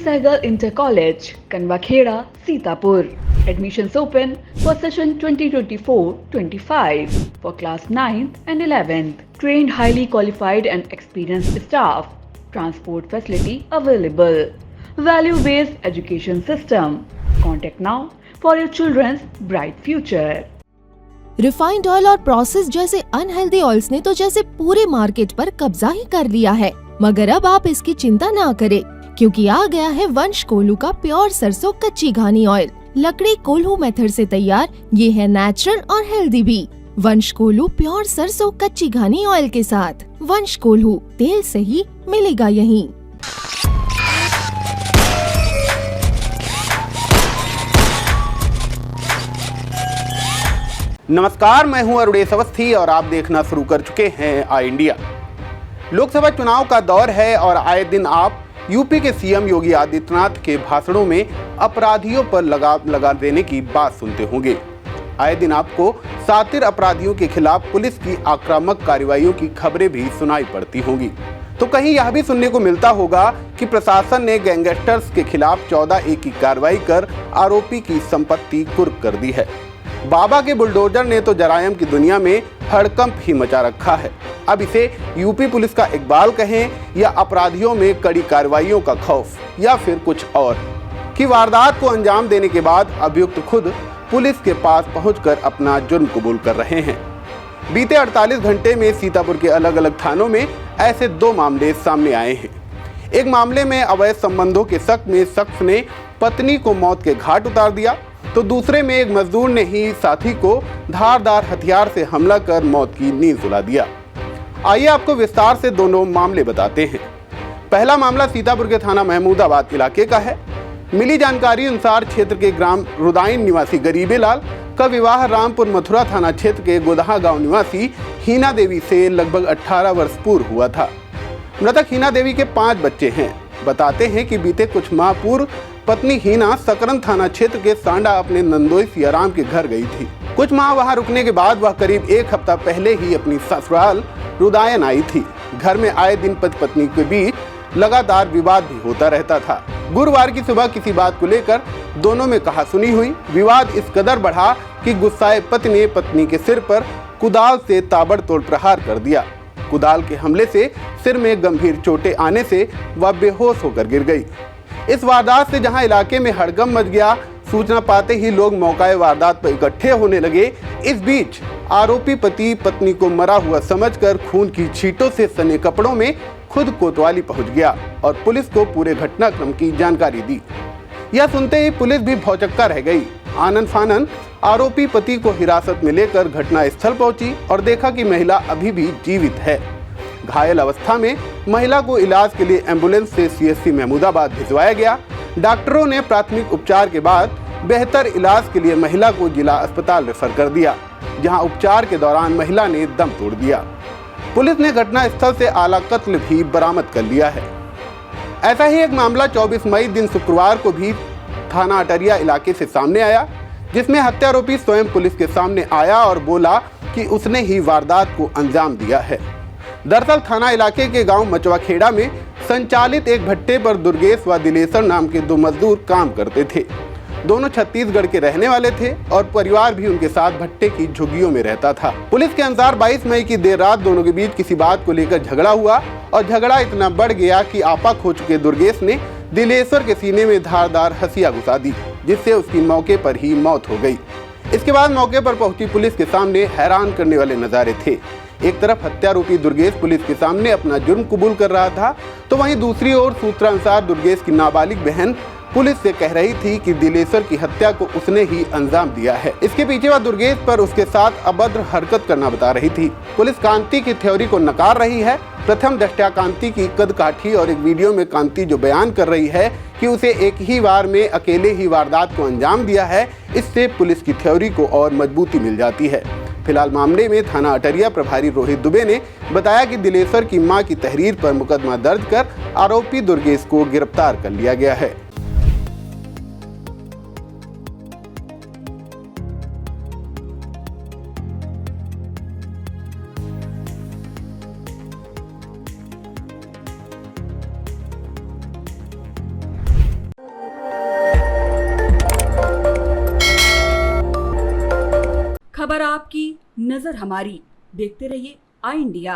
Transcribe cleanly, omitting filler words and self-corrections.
Sehgal Inter College, Kanwakheda, Sitapur. Admissions open for session 2024-25 for class 9th and 11th. Trained, highly qualified and experienced staff. Transport facility available. Value-based education system. Contact now for your children's bright future. Refined oil और process जैसे unhealthy oils ने तो जैसे पूरे market पर कब्जा ही कर लिया है, मगर अब आप इसकी चिंता ना करें, क्योंकि आ गया है वंश कोल्हू का प्योर सरसों कच्ची घानी ऑयल। लकड़ी कोल्हू मेथड से तैयार, ये है नेचुरल और हेल्दी भी। वंश कोल्हू प्योर सरसों कच्ची घानी ऑयल के साथ। वंश कोल्हू, तेल सही मिलेगा यहीं। नमस्कार, मैं हूं अरुणेश अवस्थी और आप देखना शुरू कर चुके हैं आई इंडिया। लोकसभा चुनाव का दौर है और आए दिन आप यूपी के सीएम योगी आदित्यनाथ के भाषणों में अपराधियों पर लगाम लगा देने की बात सुनते होंगे। आए दिन आपको शातिर अपराधियों के खिलाफ पुलिस की आक्रामक कार्रवाइयों की खबरें भी सुनाई पड़ती होंगी। तो कहीं यह भी सुनने को मिलता होगा कि प्रशासन ने गैंगस्टर्स के खिलाफ 14A की कार्रवाई कर आरोपी की संपत्ति कुर्क कर दी है। बाबा के बुलडोजर ने तो जरायम की दुनिया में हड़कंप ही मचा रखा है। अब इसे यूपी पुलिस का इकबाल कहें या अपराधियों में कड़ी कार्रवाइयों का खौफ या फिर कुछ और, कि वारदात को अंजाम देने के बाद अभियुक्त खुद पुलिस के पास पहुंचकर अपना जुर्म कबूल कर रहे हैं। बीते 48 घंटे में सीतापुर के अलग अलग थानों में ऐसे 2 मामले सामने आए हैं। एक मामले में अवैध संबंधों के शक में शख्स ने पत्नी को मौत के घाट उतार दिया, तो दूसरे में एक मजदूर ने ही साथी को धारदार हथियार से हमला कर मौत की नींद सुला दिया। आइए आपको विस्तार से दोनों मामले बताते हैं। पहला मामला सीतापुर के थाना महमूदाबाद इलाके का है। मिली जानकारी अनुसार क्षेत्र के ग्राम रुदाइन निवासी गरीबे लाल का विवाह रामपुर मथुरा थाना क्षेत्र के गोदहा गांव निवासी हीना देवी से लगभग 18 वर्ष पूर्व हुआ था। मृतक हीना देवी के 5 बच्चे हैं। बताते हैं कि बीते कुछ माह पूर्व पत्नी हीना सकरन थाना क्षेत्र के सांडा अपने नंदोई सियाराम के घर गई थी। कुछ माह वहां रुकने के बाद वह करीब 1 हफ्ता पहले ही अपनी ससुराल रुदायन आई थी। घर में आए दिन पति पत्नी के बीच लगातार विवाद भी होता रहता था। गुरुवार की सुबह किसी बात को लेकर दोनों में कहासुनी हुई। विवाद इस कदर बढ़ा कि गुस्साए पति ने पत्नी के सिर पर कुदाल से ताबड़तोड़ प्रहार कर दिया। कुदाल के हमले से सिर में गंभीर चोटें आने से वह बेहोश होकर गिर गई। इस वारदात से जहां इलाके में हड़कंप मच गया, सूचना पाते ही लोग मौके वारदात पर इकट्ठे होने लगे। इस बीच आरोपी पति पत्नी को मरा हुआ समझकर खून की छींटों से सने कपड़ों में खुद कोतवाली पहुंच गया और पुलिस को पूरे घटनाक्रम की जानकारी दी। यह सुनते ही पुलिस भी भौचक्का रह गई। आनन फानन आरोपी पति को हिरासत में लेकर घटना स्थल पहुंची और देखा कि महिला अभी भी जीवित है। घायल अवस्था में महिला को इलाज के लिए एम्बुलेंस से CHC महमूदाबाद भिजवाया गया। डॉक्टरों ने प्राथमिक उपचार के बाद बेहतर इलाज के लिए महिला को जिला अस्पताल रेफर कर दिया, जहां उपचार के दौरान महिला ने दम तोड़ दिया। पुलिस ने घटनास्थल से आला कत्ल भी बरामद कर लिया है। ऐसा ही एक मामला 24 मई दिन शुक्रवार को भी थाना अटरिया इलाके से सामने आया, जिसमें हत्यारोपी स्वयं पुलिस के सामने आया और बोला कि उसने ही वारदात को अंजाम दिया है। दरअसल थाना इलाके के गांव मचवाखेड़ा में संचालित एक भट्टे पर दुर्गेश व दिलेसर नाम के 2 मजदूर काम करते थे। दोनों छत्तीसगढ़ के रहने वाले थे और परिवार भी उनके साथ भट्टे की झुग्गियों में रहता था। पुलिस के अनुसार 22 मई की देर रात दोनों के बीच किसी बात को लेकर झगड़ा हुआ और झगड़ा इतना बढ़ गया कि आपा खो चुके दुर्गेश ने दिलेश्वर के सीने में धारदार हंसिया घुसा दी, जिससे उसकी मौके पर ही मौत हो गई। इसके बाद मौके पर पहुंची पुलिस के सामने हैरान करने वाले नजारे थे। एक तरफ हत्यारोपी दुर्गेश पुलिस के सामने अपना जुर्म कबूल कर रहा था, तो वहीं दूसरी ओर सूत्रानुसार दुर्गेश की नाबालिग बहन पुलिस से कह रही थी कि दिलेश्वर की हत्या को उसने ही अंजाम दिया है। इसके पीछे वह दुर्गेश पर उसके साथ अभद्र हरकत करना बता रही थी। पुलिस कांति की थ्योरी को नकार रही है। प्रथम दृष्टया कांति की कद काठी और एक वीडियो में कांति जो बयान कर रही है कि उसे एक ही बार में अकेले ही वारदात को अंजाम दिया है, इससे पुलिस की थ्योरी को और मजबूती मिल जाती है। फिलहाल मामले में थाना अटरिया प्रभारी रोहित दुबे ने बताया कि दिलेश्वर की मां की तहरीर पर मुकदमा दर्ज कर आरोपी दुर्गेश को गिरफ्तार कर लिया गया है। खबर आपकी, नजर हमारी। देखते रहिए आई इंडिया।